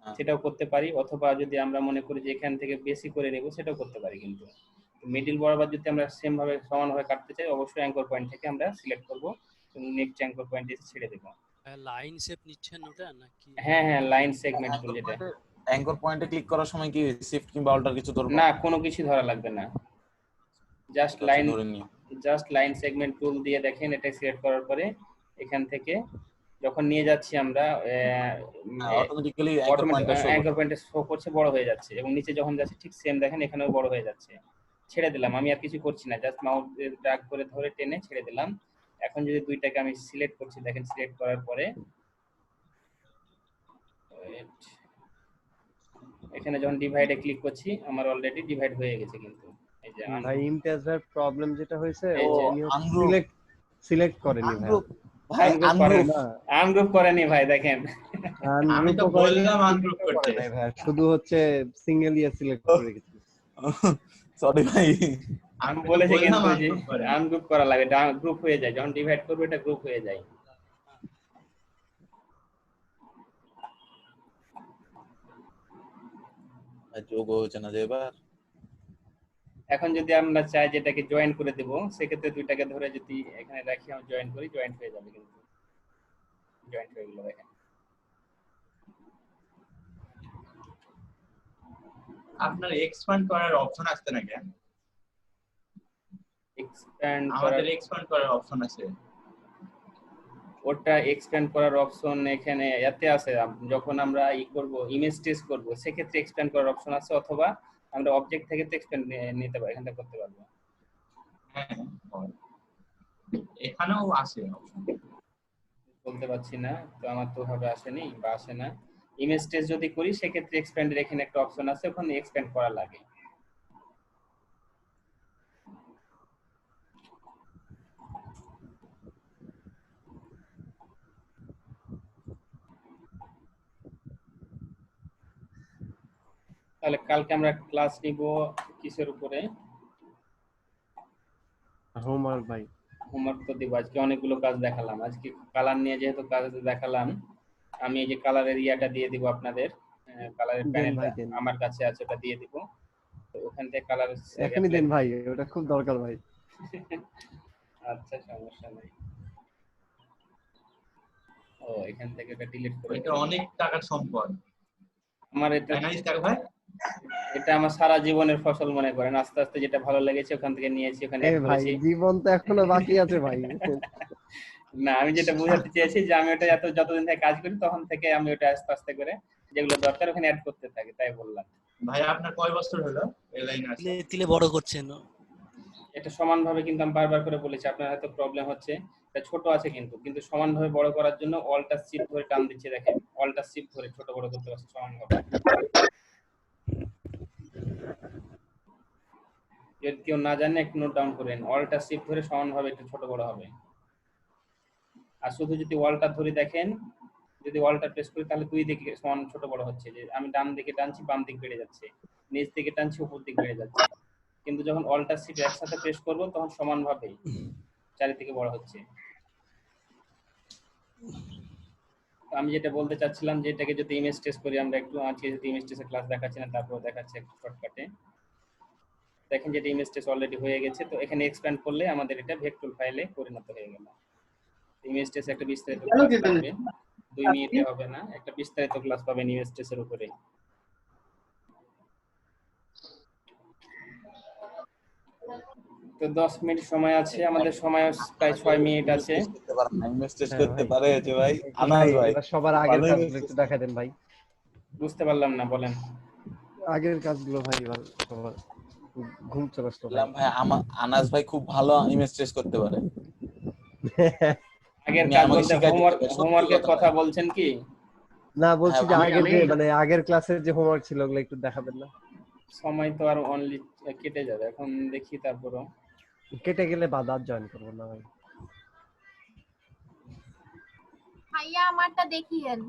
সেটাও করতে পারি। অথবা যদি আমরা মনে করি যে এখান থেকে বেশি করে নেব, সেটাও করতে পারি। কিন্তু মিডল বরাবর যদি আমরা সেম ভাবে সমানভাবে কাটতে চাই, অবশ্যই অ্যাঙ্কর পয়েন্ট থেকে আমরা সিলেক্ট করব এবং নেক্সট অ্যাঙ্কর পয়েন্টে ছেড়ে দেব। লাইন শেপ নিচ্ছেন ওটা নাকি? হ্যাঁ হ্যাঁ, লাইন সেগমেন্ট টুল যেটা। অ্যাঙ্কর পয়েন্টে ক্লিক করার সময় কি শিফট কিংবা অল্টার কিছু ধরবো? না, কোনো কিছু ধরা লাগবে না, জাস্ট লাইন সেগমেন্ট টুল দিয়ে দেখেন। এটা সিলেক্ট করার পরে এখান থেকে যখন নিয়ে যাচ্ছি আমরা অটোমেটিক্যালি অ্যাঙ্কর পয়েন্টে শো করছে, বড় হয়ে যাচ্ছে। এবং নিচে যখন যাচ্ছে ঠিক সেম দেখেন, এখানেও বড় হয়ে যাচ্ছে। ছেড়ে দিলাম, আমি আর কিছু করছি না, জাস্ট মাউস ড্র্যাগ করে ধরে টেনে ছেড়ে দিলাম। এখন যদি দুইটাকে আমি সিলেক্ট করছি, দেখেন সিলেক্ট করার পরে এখানে যখন ডিভাইডে ক্লিক করছি, আমার অলরেডি ডিভাইড হয়ে গেছে। কিন্তু এই যে ভাই ইমতিয়াজ ভাই প্রবলেম যেটা হয়েছে, সিলেক্ট করেনি ভাই, আনগ্রুপ করেনি ভাই। দেখেন আমি তো বললাম আনগ্রুপ করতে ভাই, শুধু হচ্ছে সিঙ্গেল ইয়ে সিলেক্ট করে রেখেছি। সরি ভাই, আমি বলেছি কিন্তু যে আনগ্রুপ করা লাগে, এটা গ্রুপ হয়ে যায়। যখন ডিভাইড করব এটা গ্রুপ হয়ে যায়। যোগ হচ্ছে না যে এবার। এখন যদি আমরা চাই যে এটাকে জয়েন করে দেব, সেক্ষেত্রে দুইটাকে ধরে যদি এখানে রাখি, আমি জয়েন করি, জয়েন্ট হয়ে যাবে। কিন্তু জয়েন্ট হয়ে গেল। দেখেন আপনার এক্সপ্যান্ড করার অপশন আসছে না কেন? আমাদের এক্সপ্যান্ড করার অপশন আছে, ওটা এক্সপ্যান্ড করার অপশন এখানে এতে আছে। যখন আমরা করব ইমেজ টেস্ট করব, সেক্ষেত্রে এক্সপ্যান্ড করার অপশন আছে। অথবা আমরা অবজেক্ট থেকে তো এক্সপ্যান্ড নিতে পারি, এখান থেকে করতে পারবো। হ্যাঁ এখানেও আছে অপশন, বলতে পারছি না তো, আমার তো ভাবে আসেনি বা আসে না। ইমেজ টেস্ট যদি করি, সেক্ষেত্রে এক্সপ্যান্ডের এখানে একটা অপশন আছে, ওখানে এক্সপ্যান্ড করা লাগে। তাহলে কালকে আমরা ক্লাস নিব কিসের উপরে? হোমওয়ার্ক ভাই। হোমওয়ার্ক তো দিব। আজকে অনেকগুলো কাজ দেখালাম। আজকে কালার নিয়ে যেহেতু কাজ দেখালাম, আমি এই যে কালারের ইয়াটা দিয়ে দিব আপনাদের। কালারের প্যানেলটা আমার কাছে আছে, ওটা দিয়ে দিব। তো ওখান থেকে কালার এখনই দেন ভাই, ওটা খুব দরকার ভাই। আচ্ছা, সমস্যা নাই। ও এখান থেকে এটা ডিলিট করে, এটা অনেক টাকার সম্পদ আমার। এটা ভাই, এটা আমার সারা জীবনের ফসল মনে করেন। আস্তে আস্তে যেটা ভালো লেগেছে ওখান থেকে নিয়েছি, ওখানে অ্যাড ভাই করেছি। জীবন তো এখনো বাকি আছে ভাই। না, আমি যেটা বোঝাতে চেয়েছি যে আমি ওটা যতদিন থেকে কাজ করি, তখন থেকে আমি ওটা আস্তে আস্তে করে যেগুলো দরকার ওখানে অ্যাড করতে থাকি, তাই বললাম। ভাই আপনার কয় বছর হলো এই লাইনে আছে? তিলে বড় করছেন। এটা সমানভাবে, কিন্তু আমি বারবার করে বলেছি, আপনার হয়তো প্রবলেম হচ্ছে। এটা ছোট আছে কিন্তু সমানভাবে বড় করার জন্য অল্টার শিফট ধরে টান দিচ্ছি। দেখেন অল্টার শিফট ধরে ছোট বড় করতে পারছি সমানভাবে। যদি কেউ না জানে একটু নোট ডাউন করেন, অল্টার শিফট ধরে সমানভাবে একটু ছোট বড় হবে। আর শুধু যদি অল্টার ধরে দেখেন, যদি অল্টার প্রেস করি, তাহলে দুই দিকে সমান ছোট বড় হচ্ছে। যে আমি ডান দিকে টানছি, বাম দিক বেড়ে যাচ্ছে, নিচ দিকে টানছি, উপর দিক বেড়ে যাচ্ছে। কিন্তু যখন অল্টার শিফট একসাথে প্রেস করব, তখন সমানভাবে চারিদিকে বড় হচ্ছে। আমি যেটা বলতে চাচ্ছিলাম যে এটাকে যদি ইমেজ টেস্ট করি আমরা একটু, আজকে যদি ইমেজ টেস্টের ক্লাস দেখাচ্ছি না, তারপর দেখাচ্ছি একটু শর্টকাটে। দেখেন যেটা ইমেজ টেস্ট অলরেডি হয়ে গেছে, তো এখানে এক্সপ্যান্ড করলে আমাদের এটা ভেক্টর ফাইলে পরিণত হয়ে গেল। ইমেজ টেস্ট একটা বিস্তারিত ক্লাস পাবে, 2 মিনিটে হবে না, একটা বিস্তারিত ক্লাস পাবেন ইমেজ টেস্টের উপরে। তো 10 মিনিট সময় আছে, আমাদের সময় প্রায় 6 মিনিট আছে। ইমেজ টেস্ট করতে পারে যে ভাই আনাজ ভাই, সবার আগের কাজগুলো একটু দেখা দেন ভাই। বুঝতে পারলাম না, বলেন। আগের কাজগুলো ভাই সবার। ঘুম চলে আসলো বললাম ভাই আনাস ভাই খুব ভালো ইমেজ ট্রেস করতে পারে। আগের উনি কাজ আমাকে বলতে শিখাই দিতে পারে, সত্যি হোমওয়ার্কের কথা কথা ভাই। বলছেন কি? না বলছি যে হ্যাঁ, আগের যে মানে আগের ক্লাসের যে হোমওয়ার্ক ছিল ওগুলো একটু দেখাবেন না? সময় তো আর অনলি কেটে যাবে, এখন দেখি তারপরও। কেটে গেলে বাদ জয়েন করবো না ভাই। ভাইয়া আমারটা দেখিয়েন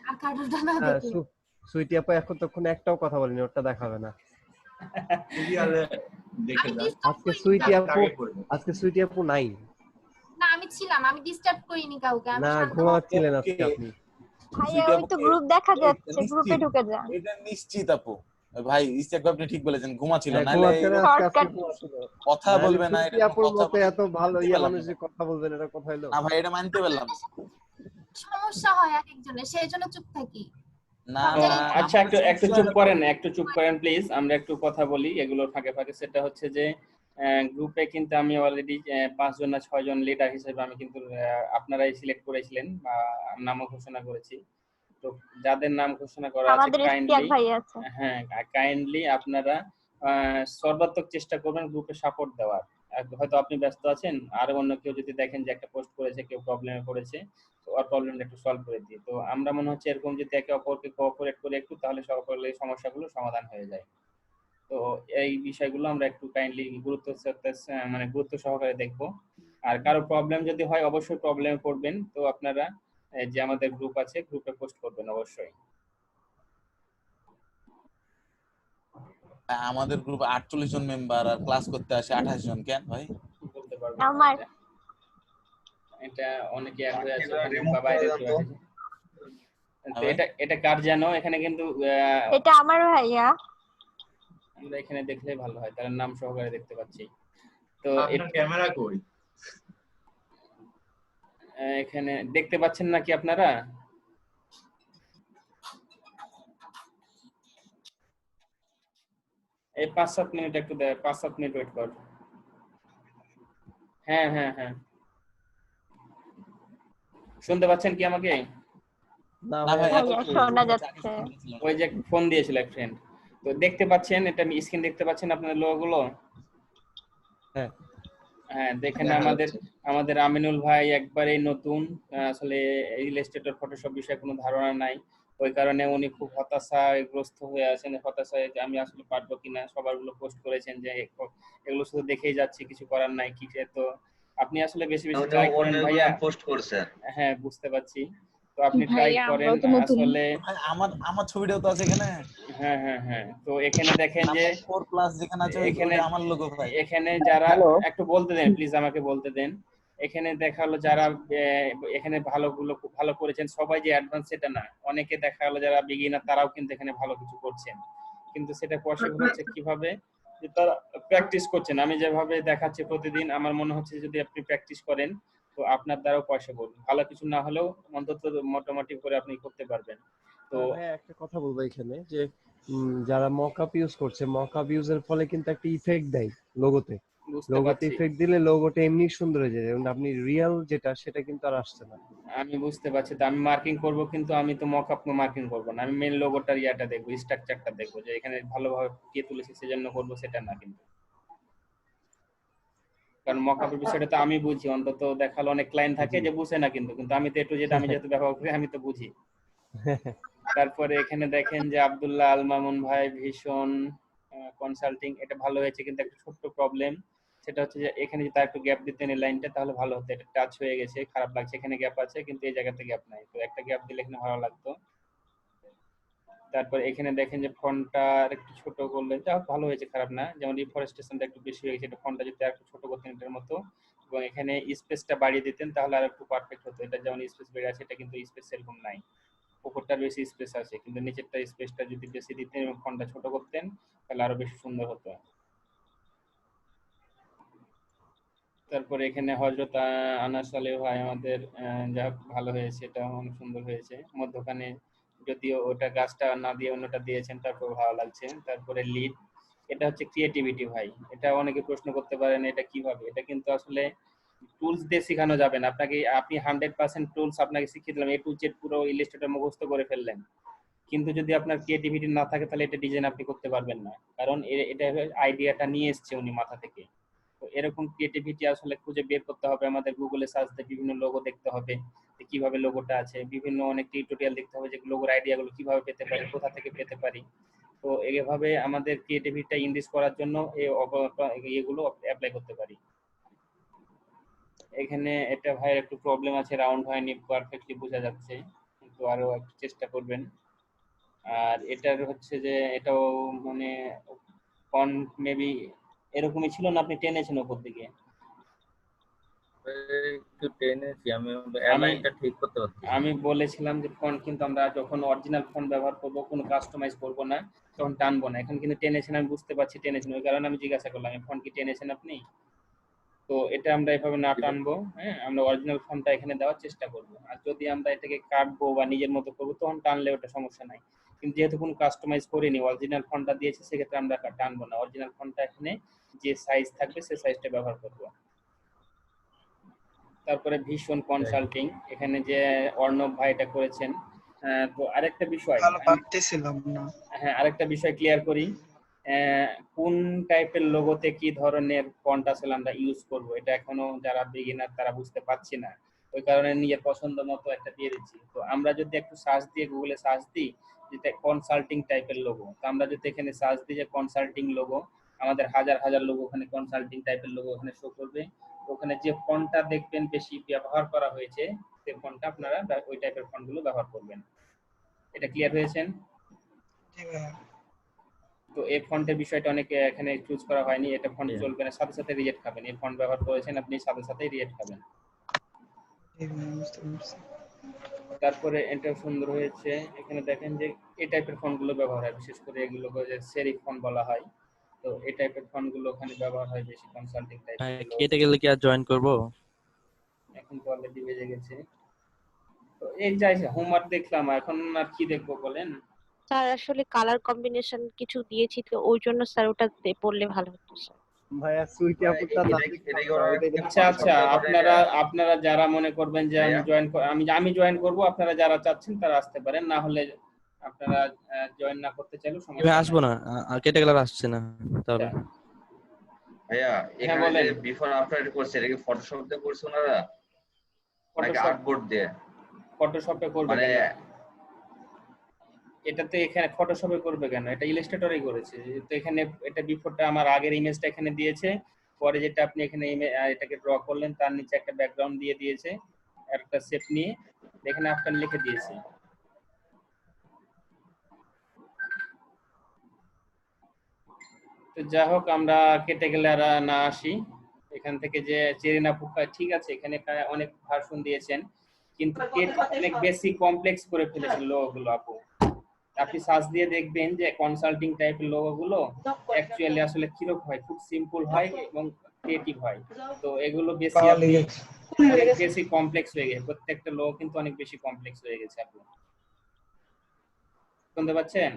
আর কারোরটা না হ্যাঁ, দেখলে। সুইটি আপা এখন তখন একটাও কথা বলেনি, ওটা দেখাবে না। সিরিয়ালে দেখে আমি যান। ডিস্টার্ব আজকে করিনি সুইটি কাউকে। আপু সুইটি আপু নাই। না আমি ছিলাম, আমি ডিস্টার্ব করিনি কাউকে, আমি না শান্ত ঘুমাচ্ছিলেন আজকে আপনি। ভাইয়া ওই তো গ্রুপ দেখা যাচ্ছে, গ্রুপে ঢুকে যান। এটা নিশ্চিত আপু ভাই, ইস্তেক আপনি ঠিক বলেছেন, ঘুমাচ্ছিল হ্যাঁ, নাহলে ঘুমাচ্ছেন আজকে শর্টকাট ঘুমাচ্ছিল। কথা নাহলে বলবে না, সুইটি এটা আপুর কথা মতো এত ভালো মানতে ইয়া পারলাম মানুষ না। যে কথা বলবেন এটা কথা হলো? না ভাই, এটা মানতে পারলাম না। সমস্যা হয় এক একজনের, সেই জন্য চুপ থাকি। না সব না, জায়গায় আচ্ছা, আমাদের একটু সমস্যা চুপ হলো করেন, একটু চুপ করেন প্লিজ, আমরা একটু কথা বলি এগুলোর ফাঁকে ফাঁকে। সেটা হচ্ছে যে গ্রুপে কিন্তু আমি অলরেডি 5 জন না 6 জন লিডার হিসেবে আমি কিন্তু আপনারাই সিলেক্ট করেছিলেন বা নামও ঘোষণা করেছি। তো যাদের নাম ঘোষণা করা আছে আমাদের ইশতিয়াক ভাই আছে। হ্যাঁ কাইন্ডলি আপনারা সর্বাত্মক চেষ্টা করবেন গ্রুপে সাপোর্ট দেওয়ার। হয়তো আপনি ব্যস্ত আছেন, আর অন্য কেউ যদি দেখেন যে একটা পোস্ট করেছে, কেউ প্রবলেমে পড়েছে, তো ওর প্রবলেমটা একটু সলভ করে দিই। তো আমরা মনে হচ্ছে এরকম যদি একে অপরকে কোঅপারেট করে একটু, তাহলে সকলের সমস্যাগুলো সমাধান হয়ে যায়। তো এই বিষয়গুলো আমরা একটু কাইন্ডলি গুরুত্ব সহকারে দেখব। আর কারো প্রবলেম যদি হয় অবশ্যই প্রবলেমে পড়বেন, তো আপনারা যে আমাদের গ্রুপ আছে গ্রুপে পোস্ট করবেন অবশ্যই। আমাদের গ্রুপে 48 জন মেম্বার আর ক্লাস করতে আসে 28 জন, কেন ভাই? বলতে পারবো আমার এটা অনেকে এক হয়ে আছে, রিমুভ করে বাইরে দেন তো। তো এটা কার জানো? এখানে কিন্তু এটা আমার ভাইয়া। আমরা এখানে দেখলে ভালো হয়, তার নাম সহকারে দেখতে পাচ্ছি। তো আপনার ক্যামেরা কই? এখানে দেখতে পাচ্ছেন নাকি আপনারা? এই 5-7 মিনিট একটু 5-7 মিনিট ওয়েট কর। হ্যাঁ হ্যাঁ হ্যাঁ, শুনতে পাচ্ছেন কি আমাকে? না না ভাই, ভাই এত শোনা যাচ্ছে। ওই যে ফোন দিয়েছিল এক ফ্রেন্ড। তো দেখতে পাচ্ছেন, এটা স্ক্রিন দেখতে পাচ্ছেন আপনাদের লোগোগুলো? হ্যাঁ হ্যাঁ, দেখেন আমাদের আমিনুল ভাই একবারে নতুন, আসলে ইলাস্ট্রেটর ফটোশপ বিষয়ে কোনো ধারণা নাই। ওই কারণে উনি খুব হতাশাগ্রস্ত হয়ে আছেন, হতাশায় যে আমি আসলে পারবো কিনা। সবারগুলো পোস্ট করেছেন যে এগুলো শুধু দেখেই যাচ্ছি, কিছু করার নাই কি। তো আপনি আসলে বেশি বেশি ট্রাই করেন ভাইয়া। পোস্ট করছেন। হ্যাঁ বুঝতে পারছি, তো আপনি ট্রাই ভাইয়া করেন আমরাও তো নতুন। আসলে। ভাই আমার ছবিটাও তো আছে এখানে। হ্যাঁ হ্যাঁ হ্যাঁ, তো এখানে দেখেন যে 4+ যেখানে আছে এখানে ওইটা আমার লোগো ভাই। এখানে যারা একটু বলতে দেন প্লিজ, আমাকে বলতে দেন। এখানে দেখা হলো যারা এখানে ভালো করেছেন সবাই যে অ্যাডভান্স সেটা না, অনেকে দেখা হলো যারা বিগিনার তারাও কিন্তু এখানে ভালো কিছু করছেন, কিন্তু সেটা পসিবল হচ্ছে কিভাবে, যে তারা প্র্যাকটিস করছেন। আমি যেভাবে দেখাচ্ছি প্রতিদিন, আমার মনে হচ্ছে যদি আপনি প্র্যাকটিস করেন তো আপনার দ্বারাও পসিবল, ভালো কিছু না হলেও অন্তত মোটামুটি করে আপনি করতে পারবেন। তো ভাই একটা কথা বলবো এখানে যে যারা মকআপ ইউজ করছে, মকআপ ইউজের ফলে কিন্তু একটা ইফেক্ট দেয় লোগোতে। বুঝতে লোগোতে পারছি, ইফেক্ট দিলে লোগোটা এমনি সুন্দর হয়ে যায়, এবং আপনি রিয়েল যেটা সেটা কিন্তু আর আসছে না। আমি বুঝতে পারছি। তো আমি মার্কিং করব, কিন্তু আমি তো মকআপ মার্কিং করব না, আমি মেন লোগোটার ইয়াটা দেখবো, স্ট্রাকচারটা দেখবো, যে এখানে ভালোভাবে কে তুলেছে সেজন্য করবো, সেটা না কিন্তু। কারণ মকআপের বিষয়টা তো আমি বুঝি, অন্তত দেখালো অনেক ক্লায়েন্ট থাকে যে বুঝে না, কিন্তু আমি তো একটু যেটা আমি যেহেতু ব্যবহার করি আমি তো বুঝি। তারপরে এখানে দেখেন যে আব্দুল্লাহ আল মামুন ভাই ভীষণ কনসাল্টিং, এটা ভালো হয়েছে, কিন্তু একটা ছোট্ট প্রবলেম, সেটা হচ্ছে যে এখানে যদি একটু গ্যাপ দিতেন এই লাইনটা তাহলে ভালো হতো। এটা টাচ হয়ে গেছে, খারাপ লাগছে, এখানে গ্যাপ আছে কিন্তু এই জায়গাতে গ্যাপ নাই, তো একটা গ্যাপ দিলে এখানে ভালো লাগতো। তারপর এখানে দেখেন যে ফন্টটা একটু ছোট করলে যা ভালো হয়েছে, খারাপ না। যেমন রিফরেস্টেশনটা একটু বেশি হয়ে গেছে, এটা ফন্টটা যদি আর একটু ছোট করতেন এটার মতো, এবং এখানে স্পেসটা বাড়িয়ে দিতেন তাহলে আর একটু পারফেক্ট হতো। এটা যেমন স্পেস বেড়ে আছে, এটা কিন্তু স্পেস এরকম নাই, উপরটার বেশি স্পেস আছে, কিন্তু নিচেরটা স্পেসটা যদি বেশি দিতেন এবং ফন্টটা ছোট করতেন তাহলে আরো বেশি সুন্দর হতো। তারপরে এখানে হযরত আনাস আলী ভাই আমাদের যা ভালো হয়েছে, এটা অনেক সুন্দর হয়েছে। মধ্যখানে যদিও ওটা গাছটা না দিয়ে অন্যটা দিয়েছেন, তারপর ভালো লাগছে। তারপরে লিড, এটা হচ্ছে ক্রিয়েটিভিটি ভাই। এটা অনেকে প্রশ্ন করতে পারেন এটা কিভাবে, এটা কিন্তু আসলে টুলস দিয়ে শেখানো যাবে না আপনাকে। আপনি 100% টুলস আপনাকে শিখিয়ে দিলাম, এ টু জেড পুরো ইলাস্ট্রেটর মুখস্থ করে ফেললেন, কিন্তু যদি আপনার ক্রিয়েটিভিটি না থাকে তাহলে এটা ডিজাইন আপনি করতে পারবেন না, কারণ এটা আইডিয়াটা নিয়ে এসছে উনি মাথা থেকে। তো এরকম ক্রিয়েটিভিটি আসলে খুঁজে বের করতে হবে আমাদের, গুগলে সার্চ দিয়ে বিভিন্ন লোগো দেখতে হবে যে কিভাবে লোগোটা আছে, বিভিন্ন অনেক টিউটোরিয়াল দেখতে হবে যে লোগোর আইডিয়াগুলো কিভাবে পেতে পারি, কোথা থেকে পেতে পারি। তো এইভাবে আমাদের ক্রিয়েটিভিটিটা ইনক্রিজ করার জন্য এগুলো অ্যাপ্লাই করতে পারি। এখানে এটা ভাই একটু প্রবলেম আছে, রাউন্ড হয়নি, পারফেক্টলি বোঝা যাচ্ছে, কিন্তু আরো একটু চেষ্টা করবেন। আর এটার হচ্ছে যে এটাও মানে ফন্ট মেবি এরকমই ছিল না, আপনি টেনেছেন উপর দিকে? একটু টেনেছি আমি, অ্যালাইনটা ঠিক করতে পারছি। আমি বলেছিলাম যে ফন্ট কিন্তু আমরা যখন অরিজিনাল ফন্ট ব্যবহার করব, কোনো কাস্টমাইজ করব না, তখন টানবো না। এখন কিন্তু টেনেছেন, আমি বুঝতে পারছি টেনেছেন, ওই কারণে আমি জিজ্ঞাসা করলাম ফন্ট কি টেনেছেন আপনি। তো এটা আমরা এভাবে না টানবো, হ্যাঁ, আমরা অরিজিনাল ফন্টটা এখানে দেওয়ার চেষ্টা করব। আর যদি আমরা এটাকে কাটবো বা নিজের মতো করবো তখন টানলে ওটা সমস্যা নাই, কিন্তু যেহেতু কোনো কাস্টমাইজ করিনি, অরিজিনাল ফন্টটা দিয়েছে, সেক্ষেত্রে আমরা টানবো না। অরিজিনাল ফন্টটা এখানে যে সাইজ থাকবে সেই সাইজটা ব্যবহার করব। তারপরে ভীষণ কনসাল্টিং, এখানে যে অর্ণব ভাই এটা করেছেন। তো আরেকটা বিষয় হ্যাঁ, আরেকটা বিষয় ক্লিয়ার করি, কোন টাইপের লোগোতে কি ধরনের ফন্ট আসলে আমরা ইউজ করব, এটা এখনো যারা বিগিনার তারা বুঝতে পারছি না, ওই কারণে নিজের পছন্দ মতো একটা দিয়ে দিচ্ছি। তো আমরা যদি একটু সার্চ দিয়ে গুগলে সার্চ দিই যেটা কনসাল্টিং টাইপের লোগো, তো আমরা যদি এখানে সার্চ দিই যে কনসাল্টিং লোগো, আমাদের হাজার হাজার লোগো ওখানে কনসাল্টিং টাইপের লোগো ওখানে শো করবে। ওখানে যে ফন্টটা দেখবেন বেশি ব্যবহার করা হয়েছে সেই ফন্টটা আপনারা ওই টাইপের ফন্টগুলো ব্যবহার করবেন। এটা ক্লিয়ার হয়েছেন? তো এই ফন্টের বিষয়টা অনেকে এখানে চুজ করা হয়নি, এটা ফন্ট চলবে না, সাথে সাথে রিজেক্ট খাবেন। এই ফন্ট ব্যবহার করেছেন আপনি, সাথে সাথে রিজেক্ট খাবেন। তারপরে এটা সুন্দর হয়েছে, এখানে দেখেন যে এই টাইপের ফন্টগুলো ব্যবহার হয়, বিশেষ করে এগুলোকে যে সেরিফ ফন্ট বলা হয়। তো এই টাইপের ফন্টগুলো ওখানে ব্যবহার হয় বেশি, কনসাল্টিং টাইপের। কেটে গেলে কি আর জয়েন করব? এখন তো অলরেডি বেজে গেছে। তো এই যাই হোমওয়ার্ক দেখলাম, এখন আর কি দেখবো বলেন? স্যার আসলে কালার কম্বিনেশন কিছু দিয়েছি তো ওই জন্য স্যার ওটা পড়লে ভালো হতো স্যার। ভাইয়া সুইটি আপুটা আচ্ছা আচ্ছা, আপনারা যারা মনে করবেন যে আমি জয়েন করব, আপনারা যারা চাচ্ছেন তারা আসতে পারেন, না হলে আপনারা জয়েন না করতে চাইলেও সমস্যা আমি নেই। আসবো না, কেটে গেলে আর আসছে না তাহলে। ভাইয়া এখানে যে বিফোর আফটার করছে এটা কি ফটোশপ দিয়ে করছে ওনারা নাকি আর্টবোর্ড দিয়ে? ফটোশপে করবে মানে এটাতে এখানে ফটোশপে করবে কেন, এটা ইলাস্ট্রেটরেই করেছে। তো এখানে এটা বিফোরটা আমার আগের ইমেজটা এখানে দিয়েছে, পরে যেটা আপনি এখানে এটাকে ড্র করলেন তার নিচে একটা ব্যাকগ্রাউন্ড দিয়ে দিয়েছে, একটা শেপ নিয়ে এখানে আফটার লিখে দিয়েছে। তো যাই হোক, আমরা কেটে গেলে আর না আসি এখান থেকে। যে চেরিনা পোকা ঠিক আছে, এখানে অনেক ভার্সন দিয়েছেন, কিন্তু অনেক বেশি কমপ্লেক্স করে ফেলেছেন লোগোগুলো আপু। আপনি সার্চ দিয়ে দেখবেন যে কনসাল্টিং টাইপের লোগোগুলো অ্যাকচুয়ালি আসলে কিরকম হয়, খুব সিম্পল হয় এবং ক্রিয়েটিভ হয়। তো এগুলো বেশি অনেক বেশি কমপ্লেক্স হয়ে গেছে, প্রত্যেকটা লোগো কিন্তু অনেক বেশি কমপ্লেক্স হয়ে গেছে। আপনি শুনতে পাচ্ছেন?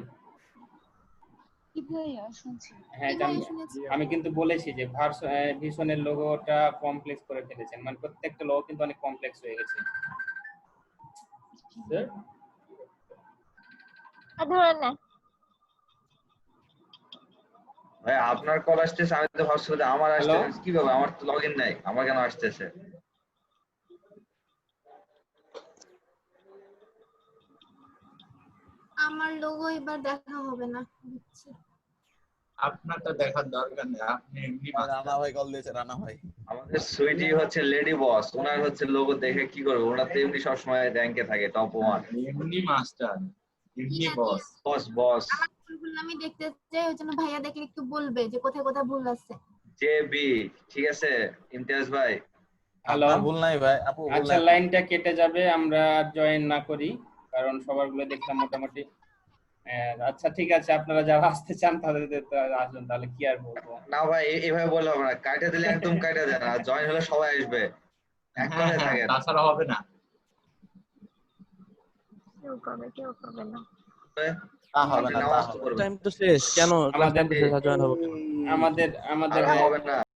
হ্যাঁ, আমি কিন্তু বলেছি যে ভিশনের লোগোটা কমপ্লেক্স করে ফেলেছেন, মানে প্রত্যেকটা লোগো কিন্তু অনেক কমপ্লেক্স হয়ে গেছে। ভাই আপনার কল আসতেছে, আমি তো ভাবছি যে আমার আসতেছে কিভাবে, আমার তো লগইন নাই, আমার কেন আসতেছে? আমার লোগো এবার দেখা হবে না, বুঝছি। আপনারটা দেখার দরকার নেই, আপনি এমনি রানা ভাই কল দিয়েছে, রানা ভাই। আমাদের সুইটি হচ্ছে লেডি বস, ওনার হচ্ছে লোগো দেখে কি করবে, ওনার তো এমনি সবসময় র্যাঙ্কে থাকে টপ 1, এমনি মাস্টার, এমনি বস বস। আমার ভুলগুলো আমি দেখতে চাই, ওই জন্য ভাইয়া দেখলে একটু বলবে যে কোথায় কোথায় ভুল আছে। জেবি ঠিক আছে, ইমতিয়াজ ভাই। হ্যালো, ভুল নাই ভাই আপু। আচ্ছা, লাইনটা কেটে যাবে, আমরা জয়েন না করি, কারণ সবারগুলো দেখলাম মোটামুটি। আচ্ছা ঠিক আছে, আপনারা যারা আসতে চান তাদের আসবেন, তাহলে কি আর বলবো। না ভাই এইভাবে বললে হবে না, কাটা দিলে একদম কাটা দেন, আর জয়েন হলে সবাই আসবে, এক কথায় থাকে, তাছাড়া হবে না। কেউ করবে না। হবে না, টাইম তো শেষ, কেন আমাদের জয়েন হবে? আমাদের হবে না।